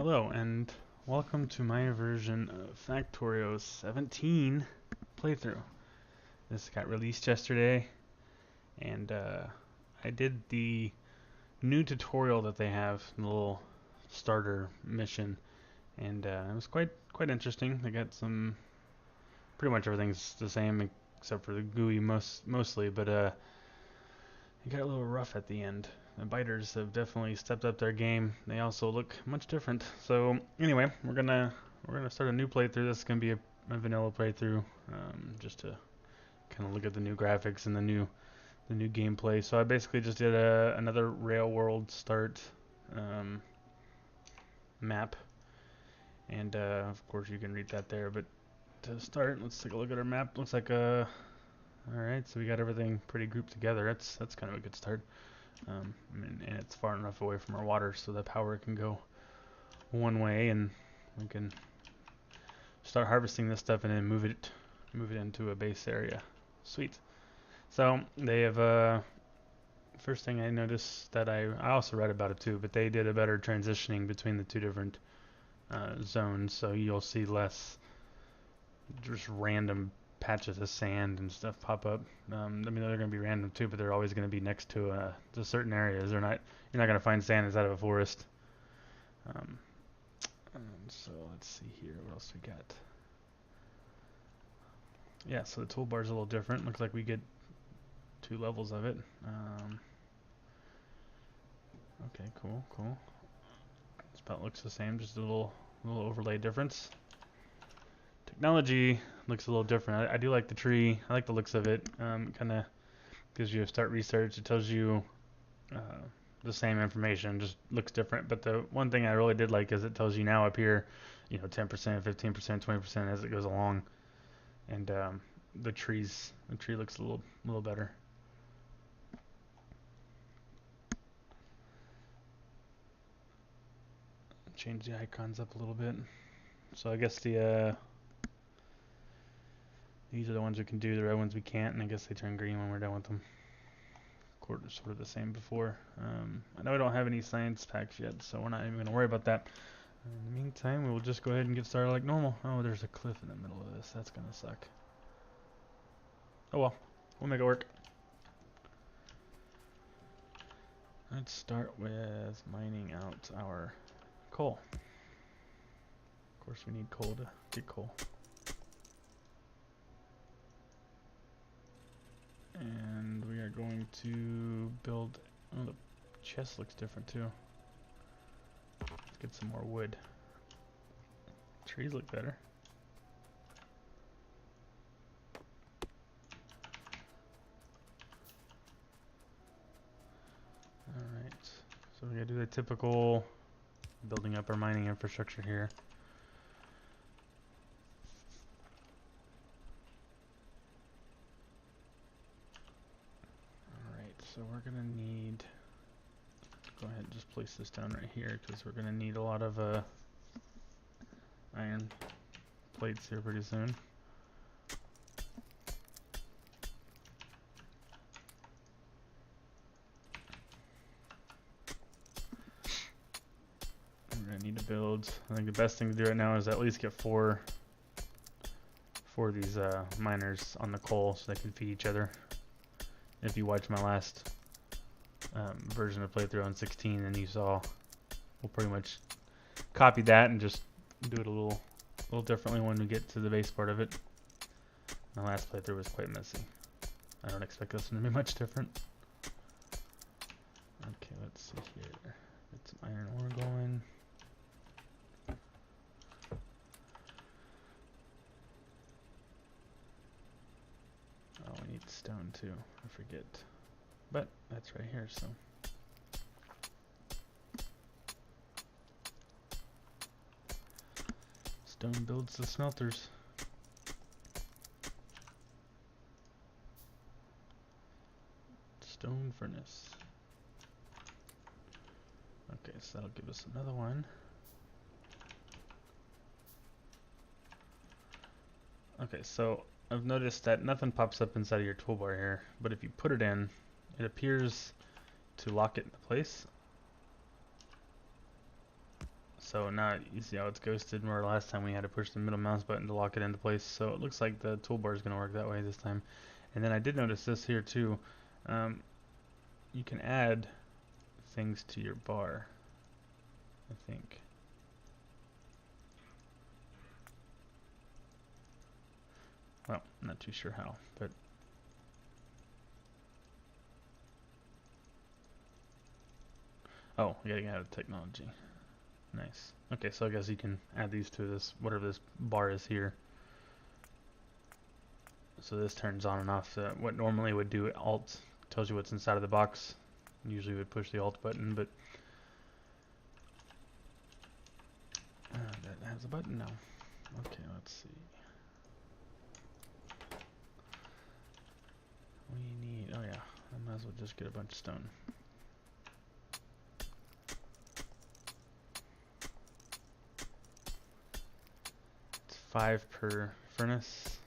Hello and welcome to my version of Factorio 17 playthrough. This got released yesterday and I did the new tutorial that they have, the little starter mission, and it was quite interesting. They got some, pretty much everything's the same except for the GUI mostly, but it got a little rough at the end. The biters have definitely stepped up their game. They also look much different. So anyway, we're gonna start a new playthrough. This is gonna be a vanilla playthrough, just to kind of look at the new graphics and the new gameplay. So I basically just did another Rail World start map, and of course you can read that there. But to start, let's take a look at our map. Looks like all right, so we got everything pretty grouped together. That's kind of a good start. And it's far enough away from our water so the power can go one way, and we can start harvesting this stuff and then move it into a base area. Sweet. So they have first thing I noticed that I also read about it too, but they did a better transitioning between the two different zones, so you'll see less just random patches of sand and stuff pop up. I mean, they're going to be random too, but they're always going to be next to certain areas. You're not going to find sand inside of a forest. So let's see here, what else we got? Yeah, so the toolbar's a little different. Looks like we get 2 levels of it. Okay, cool. This about looks the same, just a little overlay difference. Technology looks a little different. I do like the tree. I like the looks of it. Kind of gives you a start research. It tells you the same information, just looks different. But the one thing I really did like is it tells you now up here, 10%, 15%, 20% as it goes along. And the tree looks a little better. Change the icons up a little bit. So I guess these are the ones we can do, the red ones we can't, and I guess they turn green when we're done with them. Sort of the same before. I know I don't have any science packs yet, so we're not even going to worry about that. In the meantime, we'll just go ahead and get started like normal. Oh, there's a cliff in the middle of this. That's going to suck. Oh well, we'll make it work. Let's start with mining out our coal. Of course, we need coal to get coal. And we are going to build. Oh, the chest looks different too. Let's get some more wood. Trees look better. Alright, so we gotta do the typical building up our mining infrastructure here. Alright, so we're gonna need, go ahead and just place this down right here because we're gonna need a lot of iron plates here pretty soon. We're gonna need to build, I think the best thing to do right now is at least get four of these miners on the coal so they can feed each other. If you watched my last version of playthrough on 16, and you saw, we'll pretty much copy that and just do it a little differently when we get to the base part of it. My last playthrough was quite messy. I don't expect this one to be much different. Okay, let's see here. Get some iron ore going. Oh, we need stone too. I forget. But that's right here, so. Stone builds the smelters. Stone furnace. Okay, so that'll give us another one. Okay, so I've noticed that nothing pops up inside of your toolbar here, but if you put it in, it appears to lock it into place. So now you see how it's ghosted, where last time we had to push the middle mouse button to lock it into place. So it looks like the toolbar is going to work that way this time. And then I did notice this here too. You can add things to your bar, I think. Well, I'm not too sure how, but oh, I gotta get out of technology. Nice. Okay, so I guess you can add these to this, whatever this bar is here. So this turns on and off. What normally would do Alt tells you what's inside of the box. Usually would push the Alt button, but that has a button now. Okay, let's see. We need, oh yeah, I might as well just get a bunch of stone. It's 5 per furnace.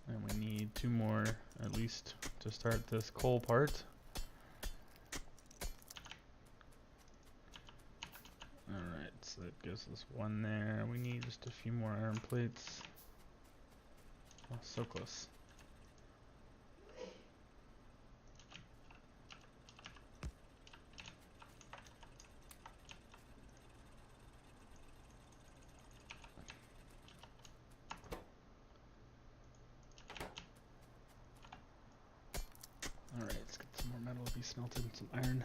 And we need 2 more at least to start this coal part. Alright, so that gives us 1 there. We need just a few more iron plates. Oh, so close. Alright, let's get some more metal to be smelted and some iron.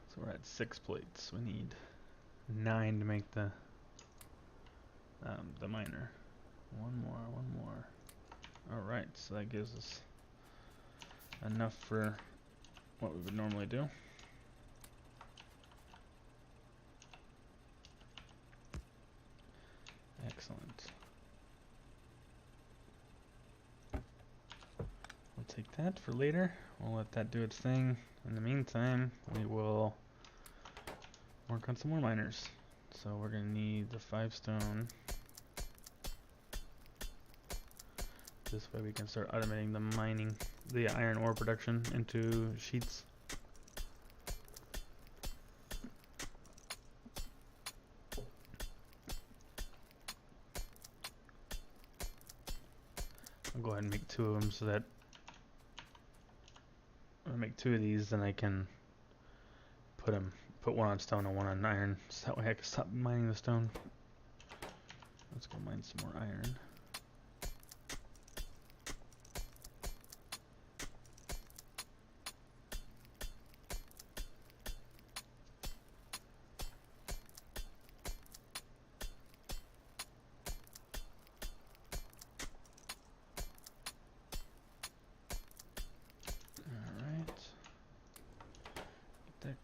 So we're at 6 plates. We need 9 to make the miner. One more. Alright, so that gives us enough for what we would normally do. Excellent. We'll take that for later. We'll let that do its thing. In the meantime, we will work on some more miners. So we're going to need the 5 stone. This way we can start automating the mining, the iron ore production into sheets. I'll go ahead and make 2 of them so that I'll make 2 of these, then I can put 1 on stone and 1 on iron, so that way I can stop mining the stone. Let's go mine some more iron.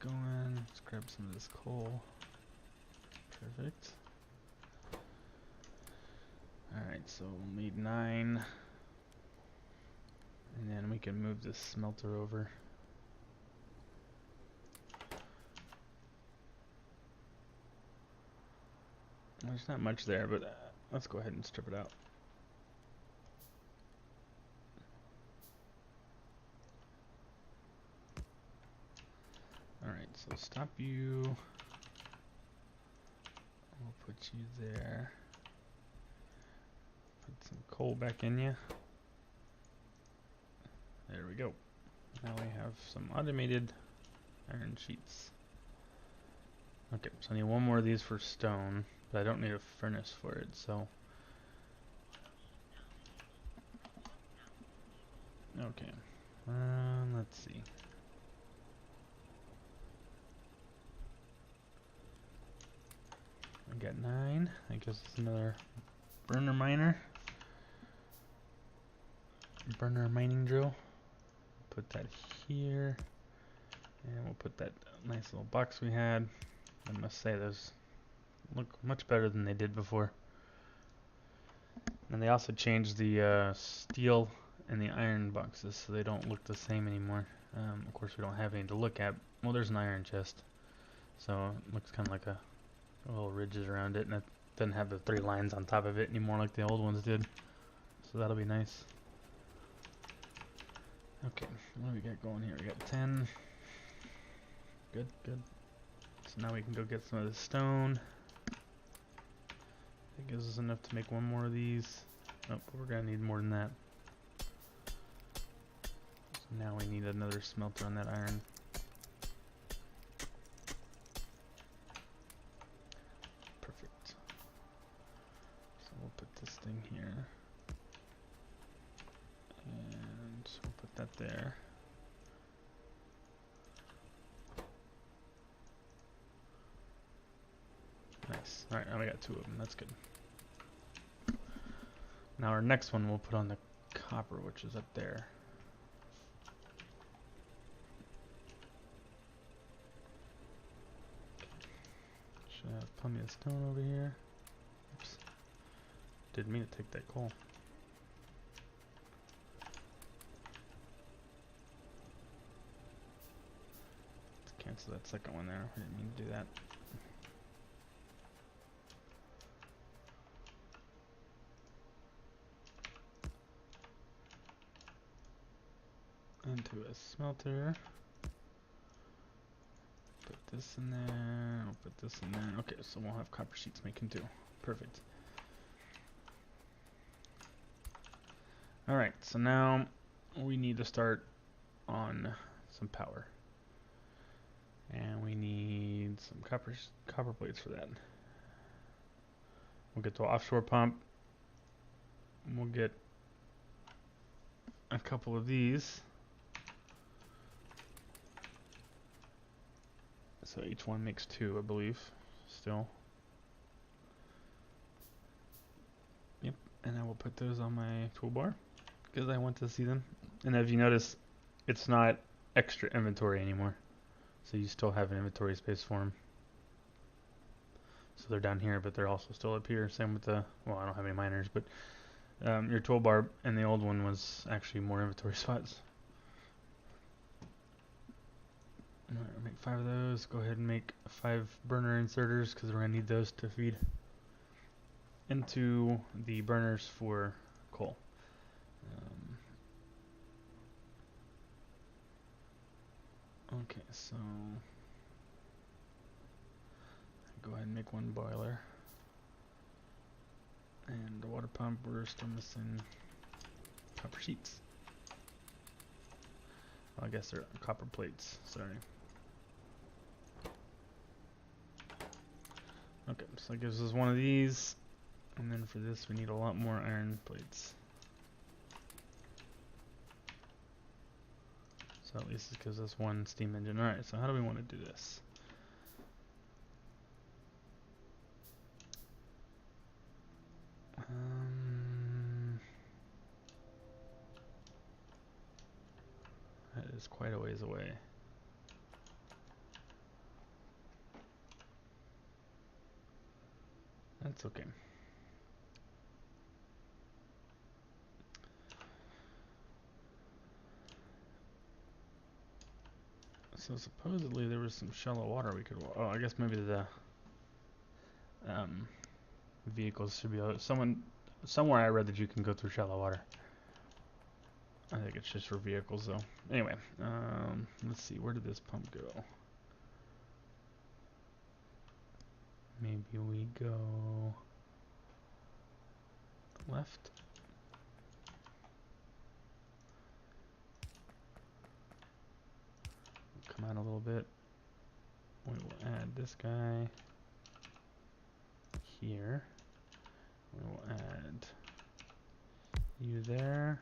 Going. Let's grab some of this coal. Perfect. Alright, so we'll need 9. And then we can move this smelter over. There's not much there, but let's go ahead and strip it out. Alright, so stop you. We'll put you there. Put some coal back in you. There we go. Now we have some automated iron sheets. Okay, so I need 1 more of these for stone, but I don't need a furnace for it, so. Okay, let's see. I got 9. I guess it's another burner mining drill. Put that here, and we'll put that nice little box we had. I must say those look much better than they did before. And they also changed the steel and the iron boxes so they don't look the same anymore. Of course, we don't have any to look at. Well, there's an iron chest, so it looks kind of like a little ridges around it, and it doesn't have the 3 lines on top of it anymore like the old ones did. So that'll be nice. Okay, what do we got going here? We got 10. Good, good. So now we can go get some of the stone. That gives us enough to make one more of these. Nope, we're gonna need more than that. So now we need another smelter on that iron. Perfect. So we'll put this thing here. And we'll put that there. Nice. Alright, now we got 2 of them. That's good. Now our next one we'll put on the copper, which is up there. Should have plenty of stone over here. Oops. Didn't mean to take that coal. Let's cancel that second one there. I didn't mean to do that. Into a smelter. Put this in there. I'll put this in there. Okay, so we'll have copper sheets making 2. Perfect. Alright, so now we need to start on some power. And we need some copper plates for that. We'll get the offshore pump. We'll get a couple of these. So each one makes 2, I believe, still. Yep, and I will put those on my toolbar because I want to see them. And if you notice, it's not extra inventory anymore. So you still have an inventory space for them. So they're down here, but they're also still up here. Same with the, well, I don't have any miners, but your toolbar and the old one was actually more inventory spots. Alright, we'll make 5 of those. Go ahead and make 5 burner inserters because we're going to need those to feed into the burners for coal. Okay, so go ahead and make 1 boiler. And the water pump, we're still missing copper sheets. Well, I guess they're copper plates, sorry. Okay, so that gives us 1 of these. And then for this we need a lot more iron plates. So at least it gives us 1 steam engine. Alright, so how do we want to do this? That is quite a ways away. That's okay. So supposedly there was some shallow water we could. Oh, I guess maybe the vehicles should be. Somewhere I read that you can go through shallow water. I think it's just for vehicles though. Anyway, let's see. Where did this pump go? Maybe we go left. Come out a little bit. We will add this guy here. We will add you there.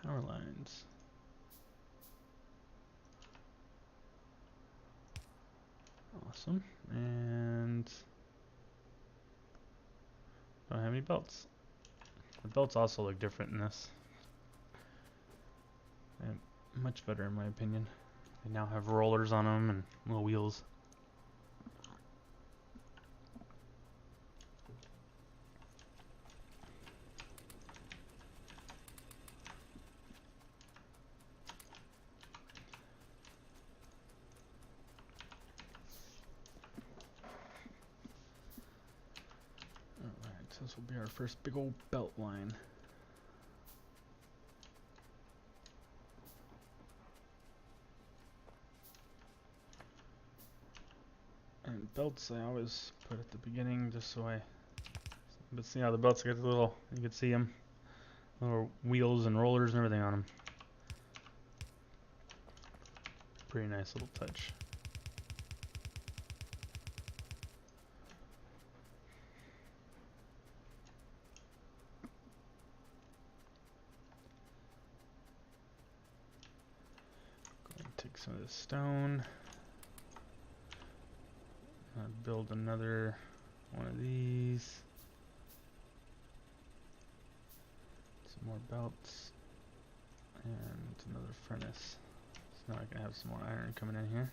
Power lines. Awesome. And don't have any belts. The belts also look different in this. And much better in my opinion. They now have rollers on them and little wheels. So this will be our first big old belt line. And belts I always put at the beginning just so but see how the belts get the little, you can see them, little wheels and rollers and everything on them. Pretty nice little touch. Take some of this stone. Build another one of these. Some more belts. And another furnace. So now I can have some more iron coming in here.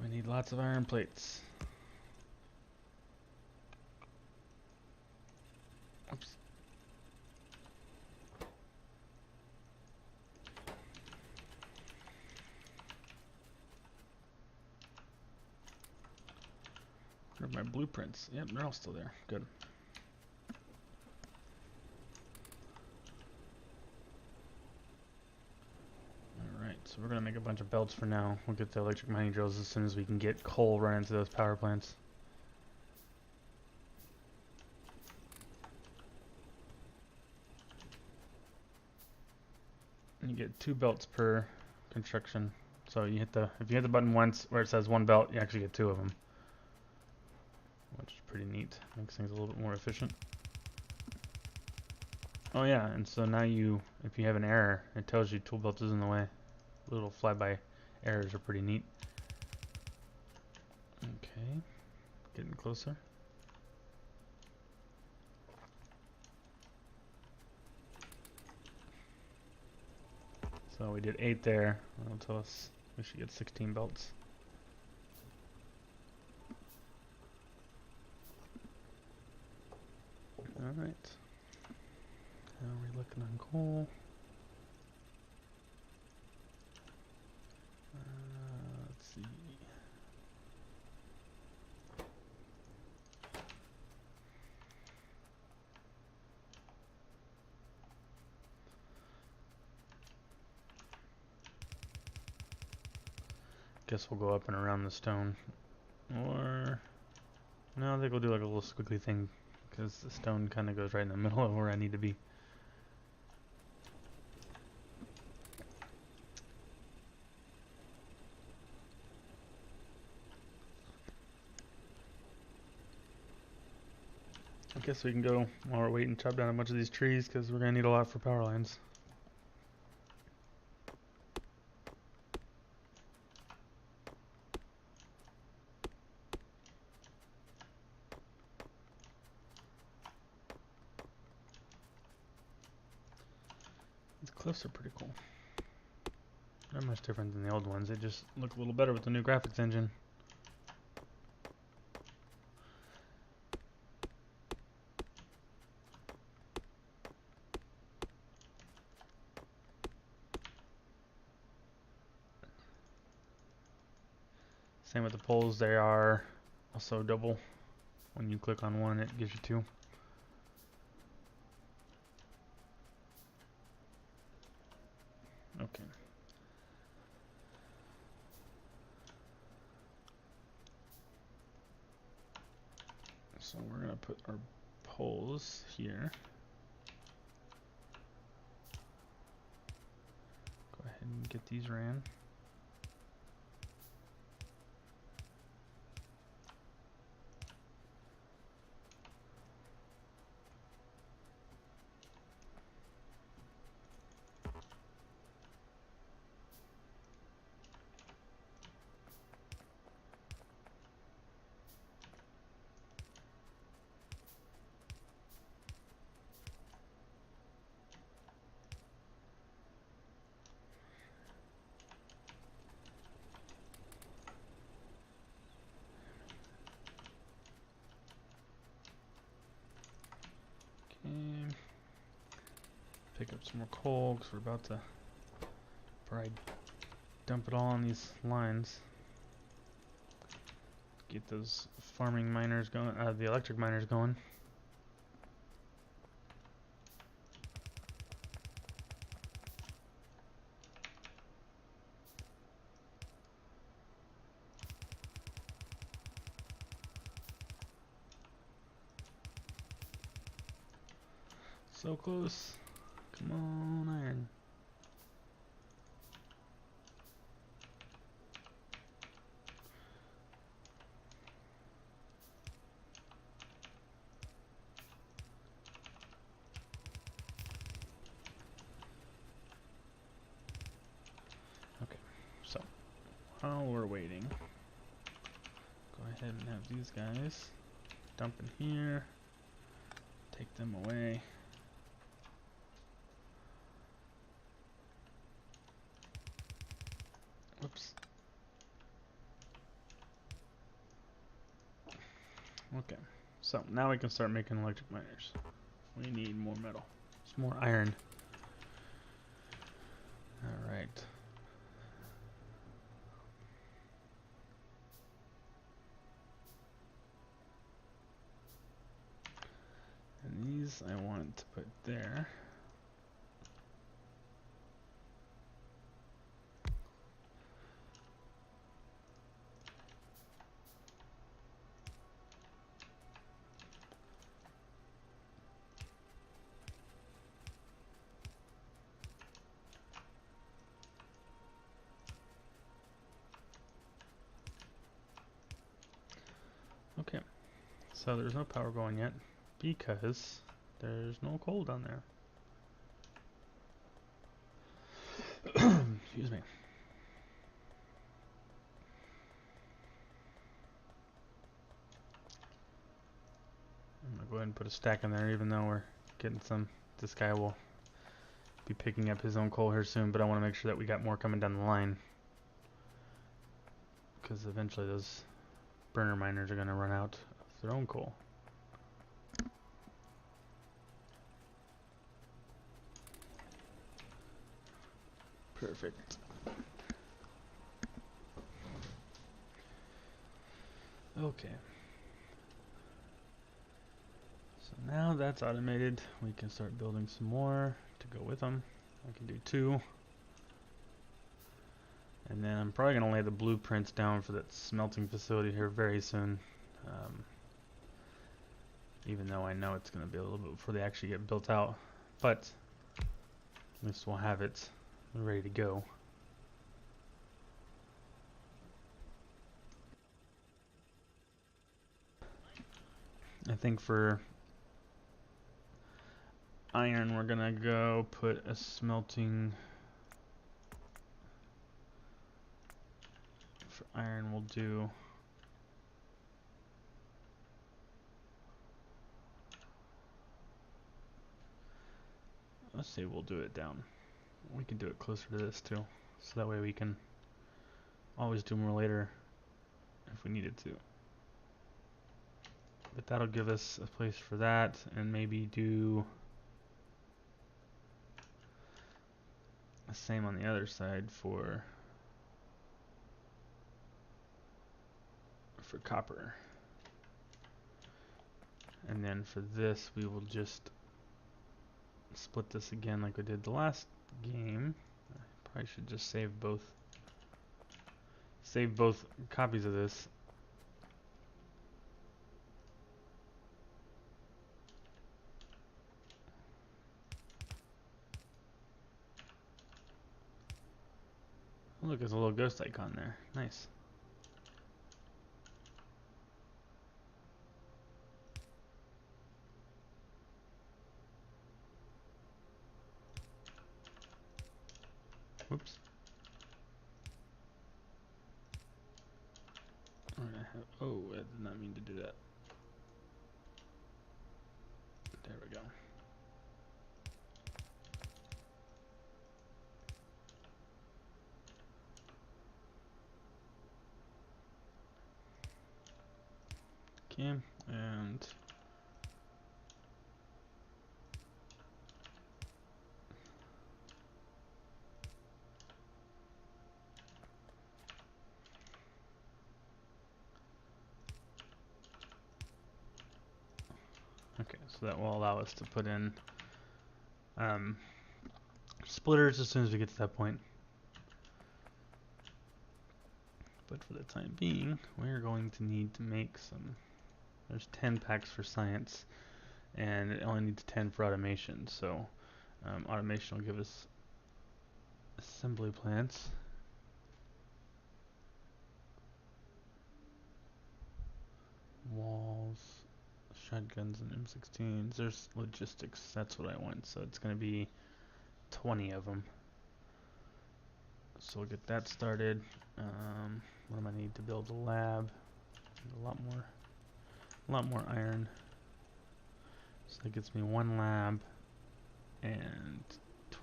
We need lots of iron plates. Oops. Where are my blueprints? Yep, they're all still there. Good. Alright, so we're going to make a bunch of belts for now. We'll get the electric mining drills as soon as we can get coal running to those power plants. You get 2 belts per construction. So you hit if you hit the button once where it says 1 belt, you actually get 2 of them. Which is pretty neat. Makes things a little bit more efficient. Oh yeah, and so now if you have an error, it tells you tool belt is in the way. Little flyby errors are pretty neat. Okay, getting closer. So we did 8 there. That'll tell us we should get 16 belts. Alright. How are we looking on coal? Let's see. Guess we'll go up and around the stone. Or no, I think we'll do like a little squiggly thing because the stone kind of goes right in the middle of where I need to be. I guess we can go while we're waiting, chop down a bunch of these trees because we're going to need a lot for power lines. These cliffs are pretty cool. Not much different than the old ones. They just look a little better with the new graphics engine. Same with the poles, they are also double. When you click on one, it gives you 2. Okay. So we're going to put our poles here. Go ahead and get these ran. Pick up some more coal because we're about to probably dump it all on these lines. get those farming miners going, the electric miners going. So close. Come on, iron. Okay, so while we're waiting, go ahead and have these guys dump in here, take them away. Whoops. Okay, so now we can start making electric miners. We need more metal. It's more iron. Alright. And these I want to put there. Okay, so there's no power going yet because there's no coal down there. Excuse me. I'm gonna go ahead and put a stack in there even though we're getting some. This guy will be picking up his own coal here soon, but I want to make sure that we got more coming down the line. Because eventually those burner miners are going to run out of their own coal. Perfect. Okay. So now that's automated, we can start building some more to go with them. I can do 2. And then I'm probably going to lay the blueprints down for that smelting facility here very soon. Even though I know it's going to be a little bit before they actually get built out. But at least we'll have it ready to go. I think for iron we're going to go put a smelting. For iron we'll do let's say we'll do it down. We can do it closer to this too, so that way we can always do more later if we needed to. But that'll give us a place for that, and maybe do the same on the other side for copper. And then for this we will just split this again like we did the last game. I probably should just save both copies of this. Oh, look, there's a little ghost icon there. Nice. Whoops. Oh, I did not mean to do that. There we go. Okay, and Okay, so that will allow us to put in splitters as soon as we get to that point. But for the time being, we're going to need to make some. There's 10 packs for science, and it only needs 10 for automation. So automation will give us assembly plants. Walls, shotguns, and M16s. There's logistics. That's what I want. So it's going to be 20 of them. So we'll get that started. What do I need to build a lab? A lot more iron. So that gets me 1 lab and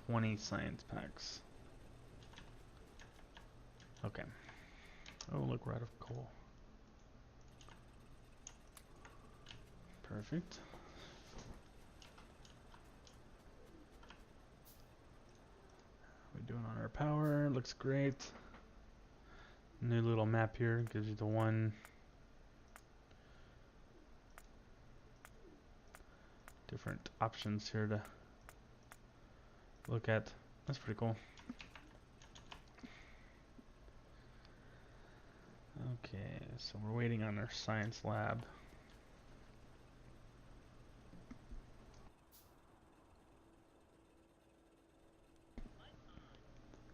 20 science packs. Okay. Oh, look, we're out of coal. Perfect. We're doing on our power. Looks great. New little map here gives you the one different options here to look at. That's pretty cool. Okay, so we're waiting on our science lab.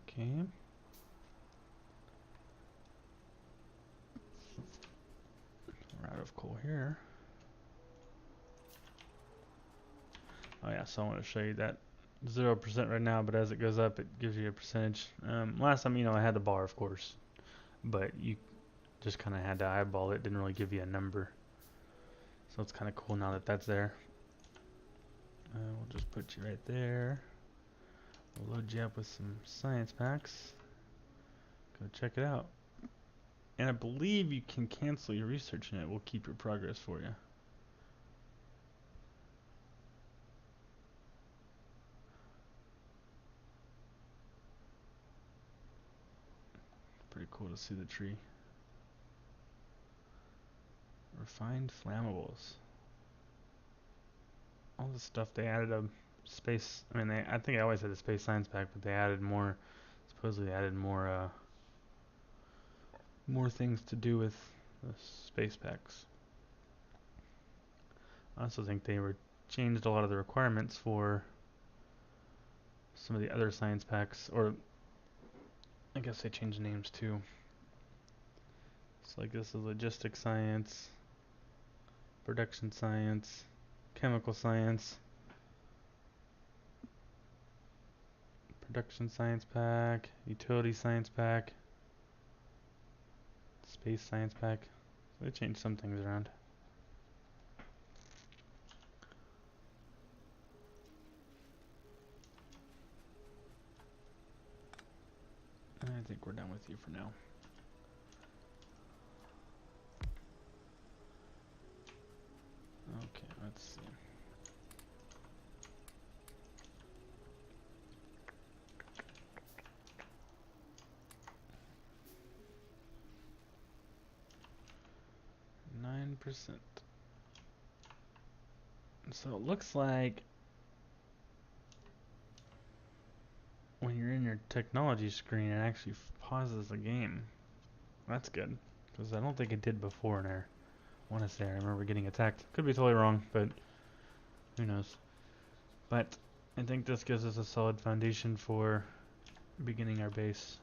Okay. We're out of coal here. Oh yeah, so I want to show you that 0% right now, but as it goes up, it gives you a percentage. Last time, I had the bar, of course, but you just kind of had to eyeball it. Didn't really give you a number. So it's kind of cool now that that's there. We'll just put you right there. We'll load you up with some science packs. Go check it out. And I believe you can cancel your research and it will keep your progress for you. Pretty cool to see the tree. Refined flammables. All this stuff, they added a space, I think I always had a space science pack, but they added more, supposedly added more things to do with the space packs. I also think they changed a lot of the requirements for some of the other science packs, or I guess they changed names too. So like this is logistics science, production science, chemical science, production science pack, utility science pack, space science pack. So they changed some things around. I think we're done with you for now. Okay, let's see. %. So it looks like when you're in your technology screen, it actually pauses the game. That's good, because I don't think it did before in there. I want to say I remember getting attacked. Could be totally wrong, but who knows. But I think this gives us a solid foundation for beginning our base.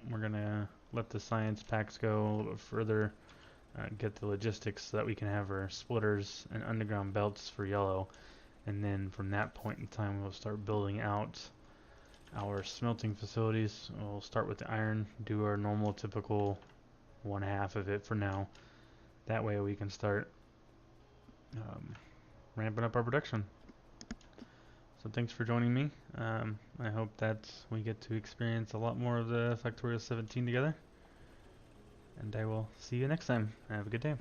We're going to let the science packs go a little bit further, get the logistics so that we can have our splitters and underground belts for yellow. And then from that point in time, we'll start building out our smelting facilities. We'll start with the iron, do our normal typical 1/2 of it for now. That way we can start ramping up our production. So thanks for joining me. I hope that we get to experience a lot more of the Factorio 17 together. And I will see you next time. Have a good day.